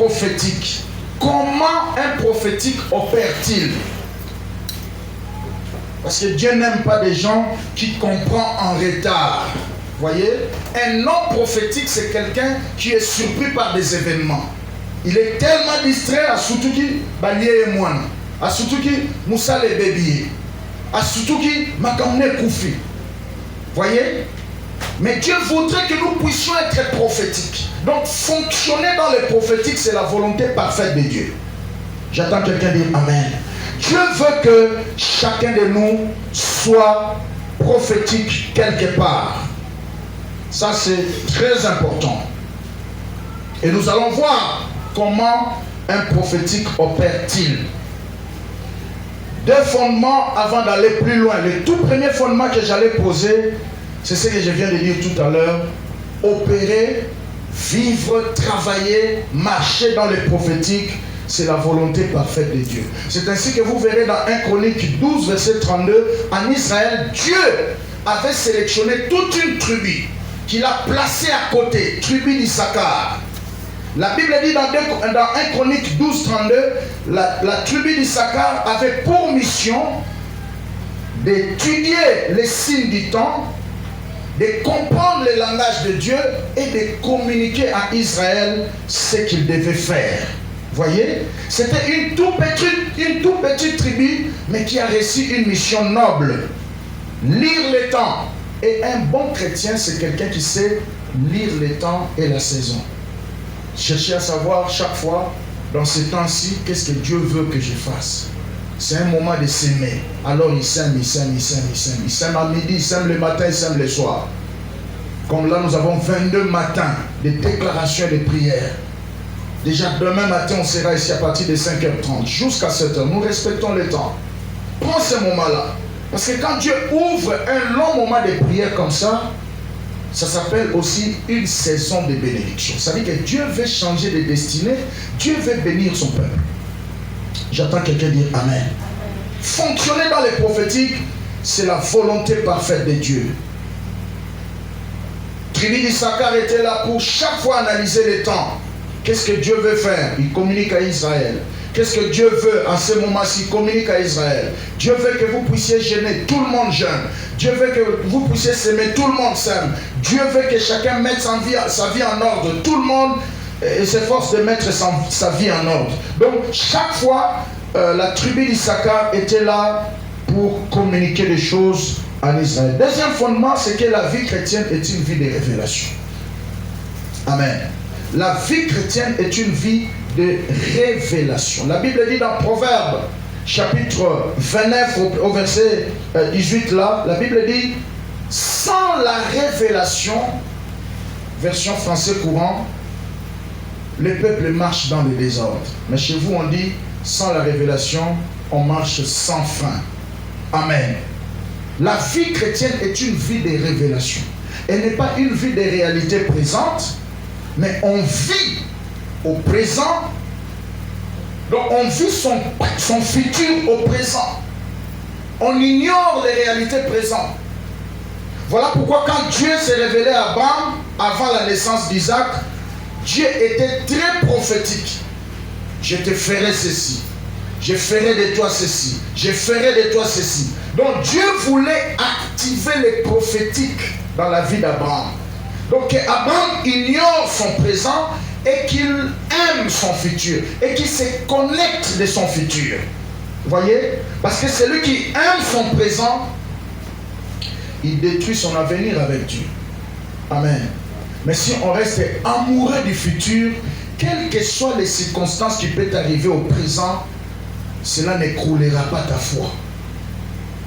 prophétique, comment un prophétique opère-t-il? Parce que Dieu n'aime pas des gens qui comprennent en retard. Voyez, un homme prophétique, c'est quelqu'un qui est surpris par des événements. Il est tellement distrait à surtout qui Balié et moi, à surtout qui Moussa les bébiers, à surtout qui Makamne Koufi. Voyez, mais Dieu voudrait que nous puissions être prophétiques. Donc fonctionner dans le prophétique, c'est la volonté parfaite de Dieu. J'attends quelqu'un dire Amen. Dieu veut que chacun de nous soit prophétique quelque part. Ça, c'est très important. Et nous allons voir comment un prophétique opère-t-il. Deux fondements avant d'aller plus loin. Le tout premier fondement que j'allais poser, c'est ce que je viens de dire tout à l'heure. Opérer, vivre, travailler, marcher dans le prophétique, c'est la volonté parfaite de Dieu. C'est ainsi que vous verrez dans 1 Chronique 12, verset 32, en Israël, Dieu avait sélectionné toute une tribu qu'il a placée à côté, tribu d'Issachar. La Bible dit dans 1 Chronique 12, 32, la tribu d'Issachar avait pour mission d'étudier les signes du temps, de comprendre le langage de Dieu et de communiquer à Israël ce qu'il devait faire. Voyez, c'était une toute petite tribu, mais qui a reçu une mission noble. Lire les temps. Et un bon chrétien, c'est quelqu'un qui sait lire les temps et la saison. Chercher à savoir chaque fois, dans ces temps-ci, qu'est-ce que Dieu veut que je fasse. C'est un moment de s'aimer. Alors il s'aime, il s'aime, il s'aime, il s'aime. Il s'aime à midi, il s'aime le matin, il s'aime le soir. Comme là, nous avons 22 matins de déclarations et de prières. Déjà demain matin, on sera ici à partir de 5h30 jusqu'à 7h. Nous respectons le temps. Prends ce moment-là. Parce que quand Dieu ouvre un long moment de prière comme ça, ça s'appelle aussi une saison de bénédiction. Ça veut dire que Dieu veut changer de destinée. Dieu veut bénir son peuple. J'attends quelqu'un dire Amen. Fonctionner dans les prophétiques, c'est la volonté parfaite de Dieu. Tribu d'Issachar était là pour chaque fois analyser les temps. Qu'est-ce que Dieu veut faire? Il communique à Israël. Qu'est-ce que Dieu veut en ce moment-ci? Il communique à Israël. Dieu veut que vous puissiez jeûner, tout le monde jeûne. Dieu veut que vous puissiez s'aimer, tout le monde s'aime. Dieu veut que chacun mette sa vie en ordre. Tout le monde s'efforce de mettre sa vie en ordre. Donc, chaque fois, la tribu d'Issachar était là pour communiquer des choses en Israël. Deuxième fondement, c'est que la vie chrétienne est une vie de révélation. Amen. La vie chrétienne est une vie de révélation. La Bible dit dans Proverbes, chapitre 29, au verset 18, là, la Bible dit, sans la révélation, version français courant, le peuple marche dans le désordre. Mais chez vous, on dit, sans la révélation, on marche sans fin. Amen. La vie chrétienne est une vie de révélation. Elle n'est pas une vie de réalité présente, mais on vit au présent. Donc on vit son futur au présent. On ignore les réalités présentes. Voilà pourquoi quand Dieu s'est révélé à Abraham, avant la naissance d'Isaac, Dieu était très prophétique. Je te ferai ceci. Je ferai de toi ceci. Je ferai de toi ceci. Donc Dieu voulait activer les prophétiques dans la vie d'Abraham. Donc Abraham ignore son présent et qu'il aime son futur et qu'il se connecte de son futur. Vous voyez? Parce que celui qui aime son présent, il détruit son avenir avec Dieu. Amen. Mais si on reste amoureux du futur, quelles que soient les circonstances qui peuvent arriver au présent, cela n'écroulera pas ta foi.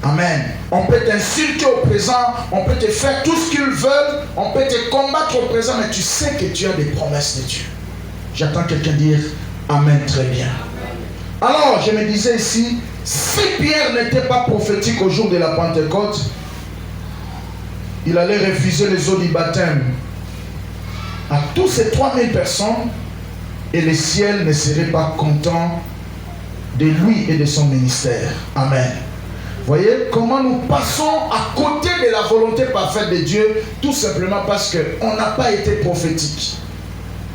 Amen. On peut t'insulter au présent, on peut te faire tout ce qu'ils veulent, on peut te combattre au présent, mais tu sais que tu as des promesses de Dieu. J'attends quelqu'un dire Amen très bien. Alors, je me disais ici, si Pierre n'était pas prophétique au jour de la Pentecôte, il allait refuser les eaux du baptême à tous ces 3000 personnes et le ciel ne serait pas content de lui et de son ministère. Amen. Voyez comment nous passons à côté de la volonté parfaite de Dieu, tout simplement parce qu'on n'a pas été prophétique.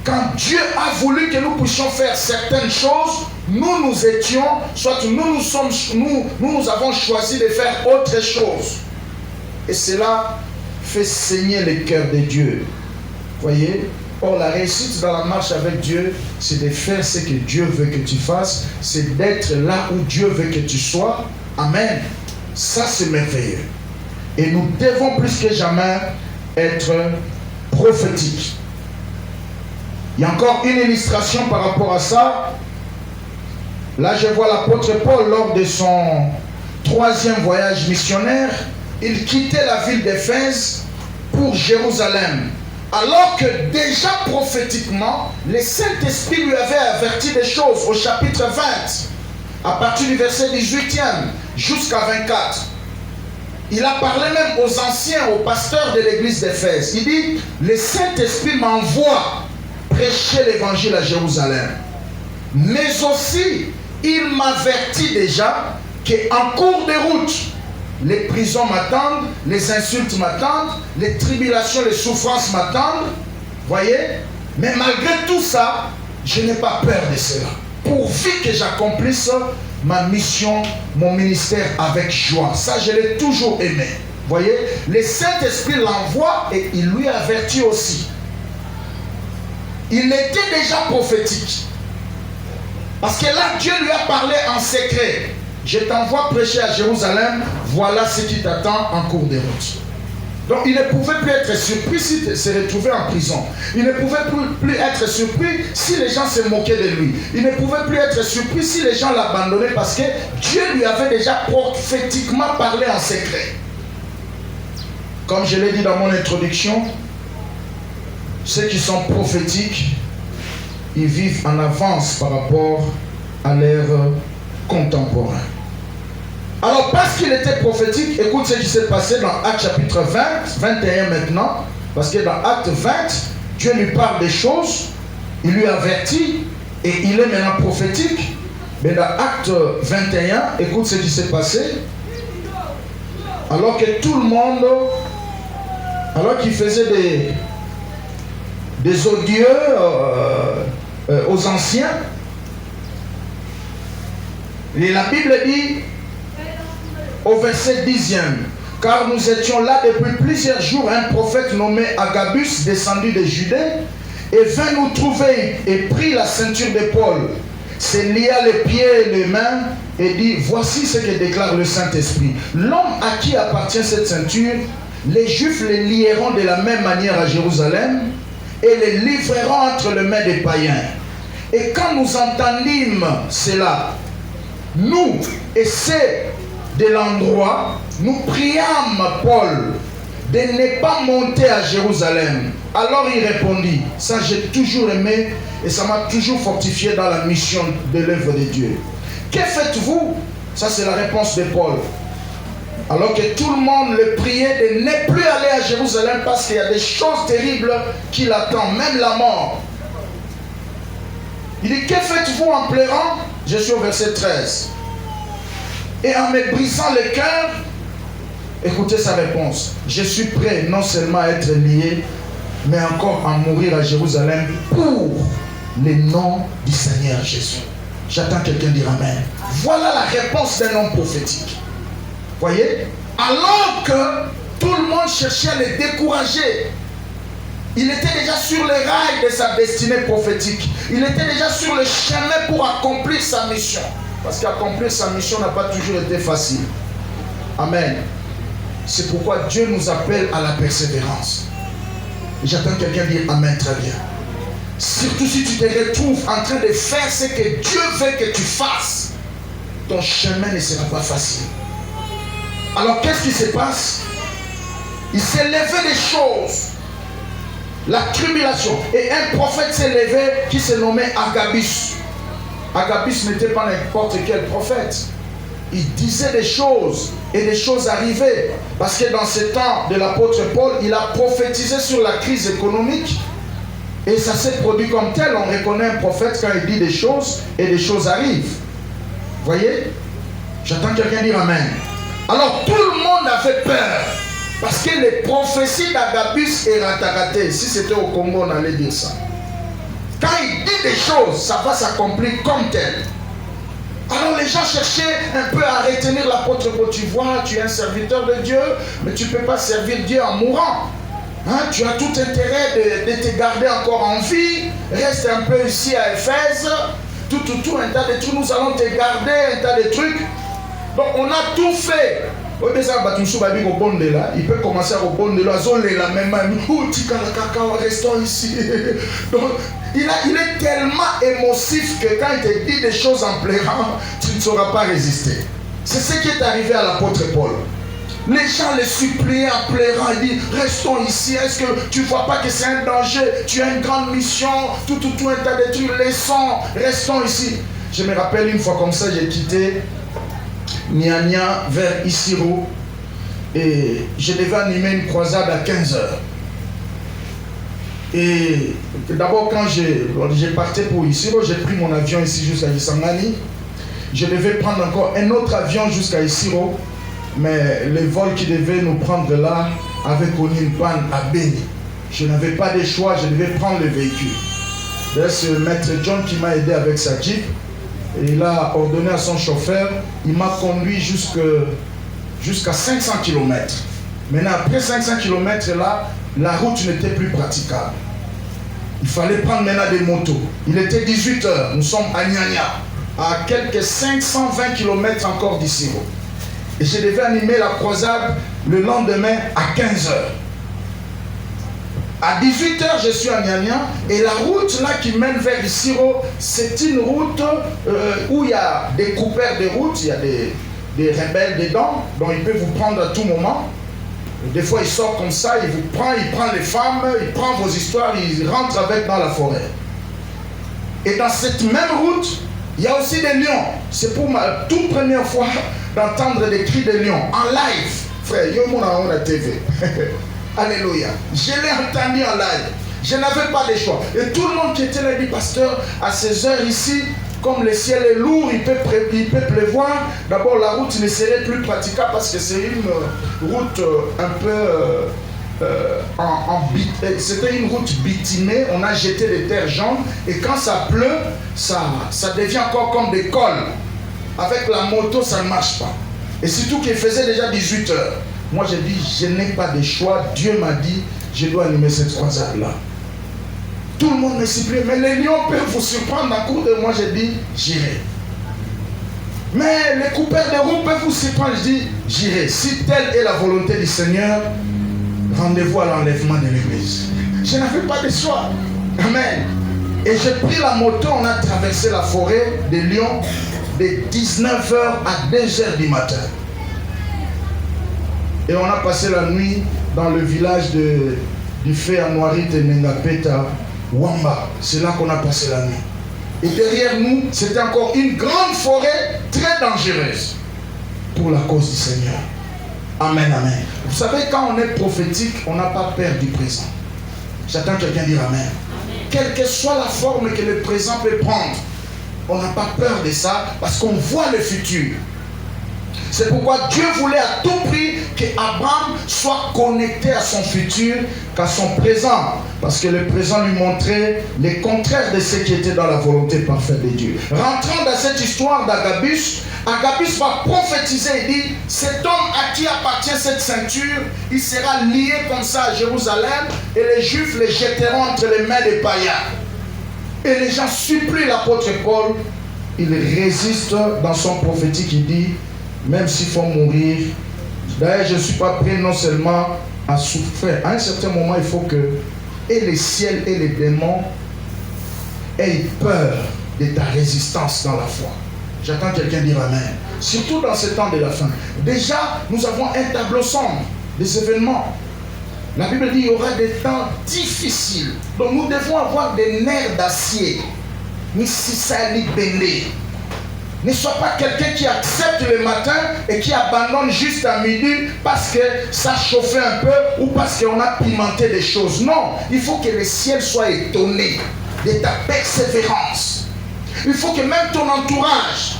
quand Dieu a voulu que nous puissions faire certaines choses, nous étions, soit nous avons choisi de faire autre chose. Et cela fait saigner le cœur de Dieu. Voyez? Or, la réussite dans la marche avec Dieu, c'est de faire ce que Dieu veut que tu fasses, c'est d'être là où Dieu veut que tu sois. Amen. Ça, c'est merveilleux. Et nous devons plus que jamais être prophétiques. Il y a encore une illustration par rapport à ça. Là, je vois l'apôtre Paul lors de son 3e voyage missionnaire. Il quittait la ville d'Éphèse pour Jérusalem. Alors que déjà prophétiquement, le Saint-Esprit lui avait averti des choses au chapitre 20, à partir du verset 18e jusqu'à 24. Il a parlé même aux anciens, aux pasteurs de l'église d'Éphèse. Il dit, le Saint-Esprit m'envoie prêcher l'évangile à Jérusalem. Mais aussi, il m'avertit déjà qu'en cours de route, les prisons m'attendent, les insultes m'attendent, les tribulations, les souffrances m'attendent. Voyez? Mais malgré tout ça, je n'ai pas peur de cela. Pourvu que j'accomplisse ma mission, mon ministère avec joie. Ça, je l'ai toujours aimé. Voyez? Le Saint-Esprit l'envoie et il lui avertit aussi. Il était déjà prophétique. Parce que là, Dieu lui a parlé en secret. Je t'envoie prêcher à Jérusalem, voilà ce qui t'attend en cours de route. Donc il ne pouvait plus être surpris s'il se retrouvait en prison. Il ne pouvait plus être surpris si les gens se moquaient de lui. Il ne pouvait plus être surpris si les gens l'abandonnaient parce que Dieu lui avait déjà prophétiquement parlé en secret. Comme je l'ai dit dans mon introduction, ceux qui sont prophétiques, ils vivent en avance par rapport à leur contemporain. Alors parce qu'il était prophétique, écoute ce qui s'est passé dans Actes chapitre 20, 21 maintenant, parce que dans Actes 20, Dieu lui parle des choses, il lui avertit, et il est maintenant prophétique. Mais dans Actes 21, écoute ce qui s'est passé. Alors que tout le monde, alors qu'il faisait des odieux aux anciens, et la Bible dit au verset 10e, car nous étions là depuis plusieurs jours, un prophète nommé Agabus, descendu de Judée, et vint nous trouver et prit la ceinture de Paul, se lia les pieds et les mains et dit, voici ce que déclare le Saint-Esprit. L'homme à qui appartient cette ceinture, les Juifs les lieront de la même manière à Jérusalem et les livreront entre les mains des païens. Et quand nous entendîmes cela, nous, et c'est de l'endroit, nous priâmes Paul de ne pas monter à Jérusalem. Alors il répondit, ça j'ai toujours aimé et ça m'a toujours fortifié dans la mission de l'œuvre de Dieu. Que faites-vous? Ça c'est la réponse de Paul. Alors que tout le monde le priait de ne plus aller à Jérusalem parce qu'il y a des choses terribles qui l'attendent, même la mort. Il dit, que faites-vous en pleurant? Je suis au verset 13. Et en me brisant le cœur, écoutez sa réponse. Je suis prêt non seulement à être lié, mais encore à mourir à Jérusalem pour le nom du Seigneur Jésus. J'attends quelqu'un dire Amen. Voilà la réponse d'un homme prophétique. Voyez? Alors que tout le monde cherchait à le décourager, il était déjà sur les rails de sa destinée prophétique. Il était déjà sur le chemin pour accomplir sa mission. Parce qu'accomplir sa mission n'a pas toujours été facile. Amen. C'est pourquoi Dieu nous appelle à la persévérance. Et j'attends quelqu'un dire Amen très bien. Surtout si tu te retrouves en train de faire ce que Dieu veut que tu fasses, ton chemin ne sera pas facile. Alors qu'est-ce qui se passe? Il s'est levé des choses. La tribulation. Et un prophète s'est levé qui se nommait Agabus. Agabus n'était pas n'importe quel prophète. Il disait des choses et des choses arrivaient. Parce que dans ce temps de l'apôtre Paul, il a prophétisé sur la crise économique. Et ça s'est produit comme tel. On reconnaît un prophète quand il dit des choses et des choses arrivent. Voyez? J'attends quelqu'un dire Amen. Alors tout le monde avait peur. Parce que les prophéties d'Agabus étaient ratées. Si c'était au Congo, on allait dire ça. Quand il dit des choses, ça va s'accomplir comme tel. Alors les gens cherchaient un peu à retenir l'apôtre Paul. Tu vois, tu es un serviteur de Dieu, mais tu ne peux pas servir Dieu en mourant. Hein, tu as tout intérêt de te garder encore en vie. Reste un peu ici à Éphèse. Tout, un tas de trucs. Nous allons te garder, un tas de trucs. Donc on a tout fait. Il peut commencer à répondre la même restons ici. Donc, il est tellement émotif que quand il te dit des choses en pleurant, tu ne sauras pas résister. C'est ce qui est arrivé à l'apôtre Paul. Les gens les suppliaient en pleurant. Ils disent, restons ici. Est-ce que tu ne vois pas que c'est un danger? Tu as une grande mission. Tout un tas de trucs. Restons ici. Je me rappelle une fois comme ça, j'ai quitté Nyanya vers Isiro. Et je devais animer une croisade à 15h. Et d'abord, quand j'ai parti pour Isiro, j'ai pris mon avion ici jusqu'à Isangani. Je devais prendre encore un autre avion jusqu'à Isiro. Mais le vol qui devait nous prendre là avait connu une panne à Beni. Je n'avais pas de choix, je devais prendre le véhicule. D'ailleurs, c'est le maître John qui m'a aidé avec sa Jeep. Et il a ordonné à son chauffeur, il m'a conduit jusqu'à 500 km. Maintenant, après 500 km là, la route n'était plus praticable. Il fallait prendre maintenant des motos. Il était 18h, nous sommes à Nyanya, à quelques 520 km encore d'ici. Et je devais animer la croisade le lendemain à 15h. À 18h, je suis à Nyanya et la route là qui mène vers Isiro, c'est une route où il y a des coupeurs de route, il y a des rebelles dedans, donc il peut vous prendre à tout moment. Des fois, il sort comme ça, il vous prend, il prend les femmes, il prend vos histoires, il rentre avec dans la forêt. Et dans cette même route, il y a aussi des lions. C'est pour ma toute première fois d'entendre des cris de lions en live. Frère, yo mon a la TV. Alléluia. Je l'ai entendu en live. Je n'avais pas de choix. Et tout le monde qui était là dit, pasteur, à ces heures ici, comme le ciel est lourd, il peut pleuvoir. D'abord, la route ne serait plus praticable parce que c'est une route un peu c'était une route bitumée. On a jeté des terres jaunes et quand ça pleut, ça devient encore comme des cols. Avec la moto, ça ne marche pas. Et surtout qu'il faisait déjà 18h. Moi, j'ai dit, je n'ai pas de choix. Dieu m'a dit, je dois animer cette croisade-là. Tout le monde me suppliait, mais les lions peuvent vous surprendre à court de moi. J'ai dit, j'irai. Mais les coupeurs de route peuvent vous surprendre. Je dis, j'irai. Si telle est la volonté du Seigneur, rendez-vous à l'enlèvement de l'église. Je n'avais pas de choix. Amen. Et j'ai pris la moto, on a traversé la forêt de Lyon de 19h à 2h du matin. Et on a passé la nuit dans le village du fait à Noirit et Nengapeta, Wamba. C'est là qu'on a passé la nuit. Et derrière nous, c'était encore une grande forêt très dangereuse pour la cause du Seigneur. Amen, amen. Vous savez, quand on est prophétique, on n'a pas peur du présent. J'attends quelqu'un dire amen. Amen. Quelle que soit la forme que le présent peut prendre, on n'a pas peur de ça parce qu'on voit le futur. C'est pourquoi Dieu voulait à tout prix qu'Abraham soit connecté à son futur qu'à son présent. Parce que le présent lui montrait les contraires de ce qui était dans la volonté parfaite de Dieu. Rentrant dans cette histoire d'Agabus, Agabus va prophétiser et dit, cet homme à qui appartient cette ceinture, il sera lié comme ça à Jérusalem et les Juifs les jetteront entre les mains des païens. Et les gens supplient l'apôtre Paul, il résiste dans son prophétique, il dit, même s'il faut mourir, d'ailleurs je ne suis pas prêt non seulement à souffrir. À un certain moment, il faut que et les ciels et les démons aient peur de ta résistance dans la foi. J'attends quelqu'un dire amen. Surtout dans ce temps de la fin. Déjà, nous avons un tableau sombre des événements. La Bible dit qu'il y aura des temps difficiles. Donc nous devons avoir des nerfs d'acier. Ni si ça ni béné. Ne sois pas quelqu'un qui accepte le matin et qui abandonne juste à midi parce que ça chauffait un peu ou parce qu'on a pimenté des choses. Non, il faut que le ciel soit étonné de ta persévérance. Il faut que même ton entourage,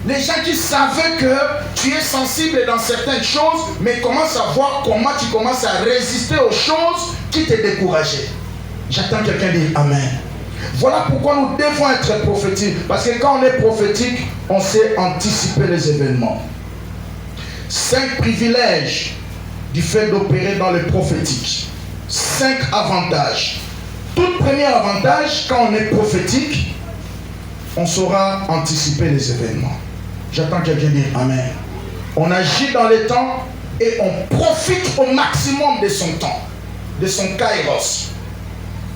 les gens qui savaient que tu es sensible dans certaines choses, mais commencent à voir comment tu commences à résister aux choses qui te décourageaient. J'attends quelqu'un dire Amen. Voilà pourquoi nous devons être prophétiques. Parce que quand on est prophétique, on sait anticiper les événements. 5 privilèges du fait d'opérer dans le prophétique. 5 avantages. Tout premier avantage, quand on est prophétique, on saura anticiper les événements. J'attends quelqu'un dire Amen. On agit dans les temps et on profite au maximum de son temps, de son kairos.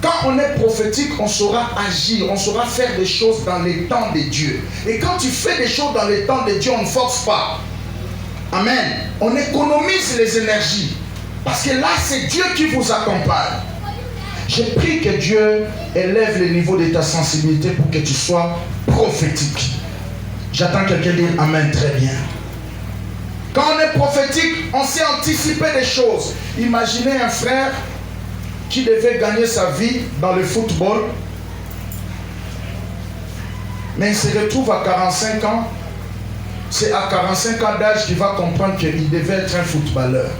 Quand on est prophétique, on saura agir, on saura faire des choses dans les temps de Dieu. Et quand tu fais des choses dans les temps de Dieu, on ne force pas. Amen. On économise les énergies. Parce que là, c'est Dieu qui vous accompagne. Je prie que Dieu élève le niveau de ta sensibilité pour que tu sois prophétique. J'attends quelqu'un dire Amen très bien. Quand on est prophétique, on sait anticiper des choses. Imaginez un frère qui devait gagner sa vie dans le football, mais il se retrouve à 45 ans. C'est à 45 ans d'âge qu'il va comprendre qu'il devait être un footballeur.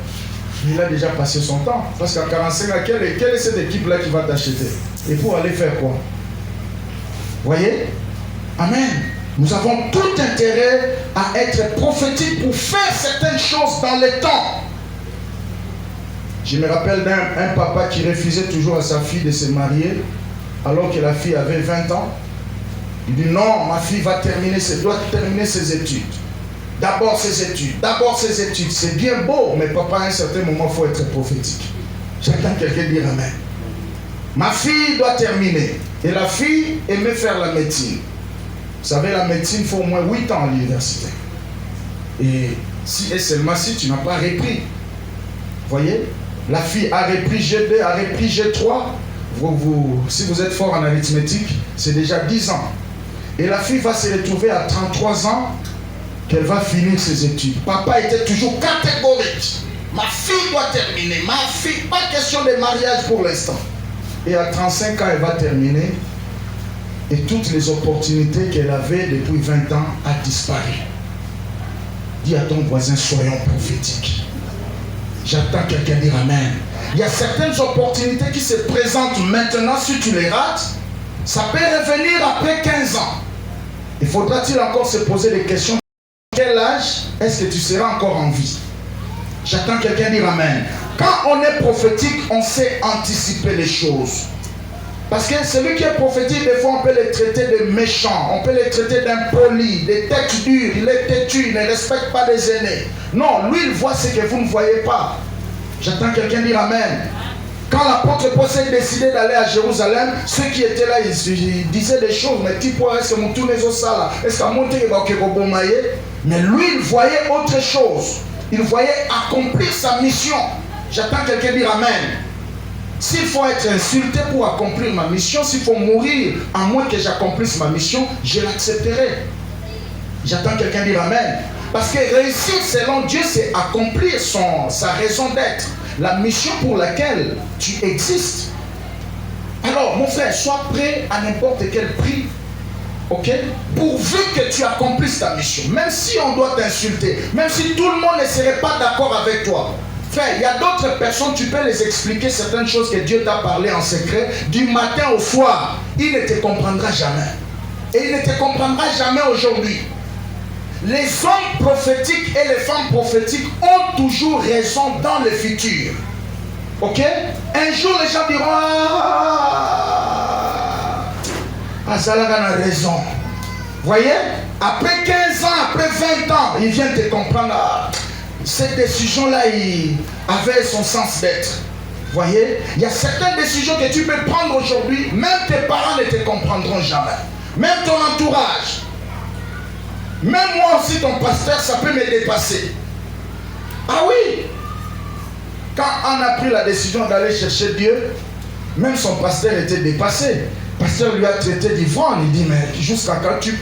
Il a déjà passé son temps. Parce qu'à 45 ans, quelle est cette équipe-là qui va t'acheter? Et pour aller faire quoi? Voyez? Amen. Nous avons tout intérêt à être prophétique pour faire certaines choses dans le temps. Je me rappelle d'un papa qui refusait toujours à sa fille de se marier alors que la fille avait 20 ans. Il dit non, ma fille doit terminer ses études. D'abord ses études, C'est bien beau, mais papa, à un certain moment, il faut être prophétique. J'entends quelqu'un dire Amen. Ma fille doit terminer. Et la fille aimait faire la médecine. Vous savez, la médecine, il faut au moins 8 ans à l'université. Et seulement si tu n'as pas repris. Voyez? La fille a repris G2, a repris G3. Si vous êtes fort en arithmétique, c'est déjà 10 ans. Et la fille va se retrouver à 33 ans qu'elle va finir ses études. Papa était toujours catégorique. Ma fille doit terminer. Ma fille, pas question de mariage pour l'instant. Et à 35 ans, elle va terminer. Et toutes les opportunités qu'elle avait depuis 20 ans ont disparu. Dis à ton voisin, soyons prophétiques. J'attends quelqu'un dire Amen. Il y a certaines opportunités qui se présentent maintenant. Si tu les rates, ça peut revenir après 15 ans. Il faudra-t-il encore se poser des questions? Quel âge est-ce que tu seras encore en vie? J'attends quelqu'un dire Amen. Quand on est prophétique, on sait anticiper les choses. Parce que celui qui est prophétique, des fois, on peut les traiter de méchants, on peut les traiter d'impolis, de têtes dures, il est têtu, il ne respecte pas les aînés. Non, lui, il voit ce que vous ne voyez pas. J'attends quelqu'un dire Amen. Quand l'apôtre Paul s'est décidé d'aller à Jérusalem, ceux qui étaient là, ils disaient des choses, mais tipo, est-ce que mon tour est au sala? Est-ce qu'à monter il va au Mais lui, il voyait autre chose. Il voyait accomplir sa mission. J'attends quelqu'un dire Amen. S'il faut être insulté pour accomplir ma mission, s'il faut mourir à moins que j'accomplisse ma mission, je l'accepterai. J'attends quelqu'un dire Amen. Parce que réussir selon Dieu, c'est accomplir sa raison d'être. La mission pour laquelle tu existes. Alors, mon frère, sois prêt à n'importe quel prix. Ok? Pourvu que tu accomplisses ta mission. Même si on doit t'insulter, même si tout le monde ne serait pas d'accord avec toi. Frère, il y a d'autres personnes, tu peux les expliquer certaines choses que Dieu t'a parlé en secret. Du matin au soir, il ne te comprendra jamais. Et il ne te comprendra jamais aujourd'hui. Les hommes prophétiques et les femmes prophétiques ont toujours raison dans le futur. Ok? Un jour, les gens diront Zalaga a raison. Voyez? Après 15 ans, après 20 ans, ils viennent te comprendre. Cette décision-là, avait son sens d'être. Voyez? Il y a certaines décisions que tu peux prendre aujourd'hui, même tes parents ne te comprendront jamais. Même ton entourage. Même moi aussi, ton pasteur, ça peut me dépasser. Ah oui! Quand on a pris la décision d'aller chercher Dieu, même son pasteur était dépassé. Le pasteur lui a traité d'ivrogne. Il dit, mais jusqu'à quand tu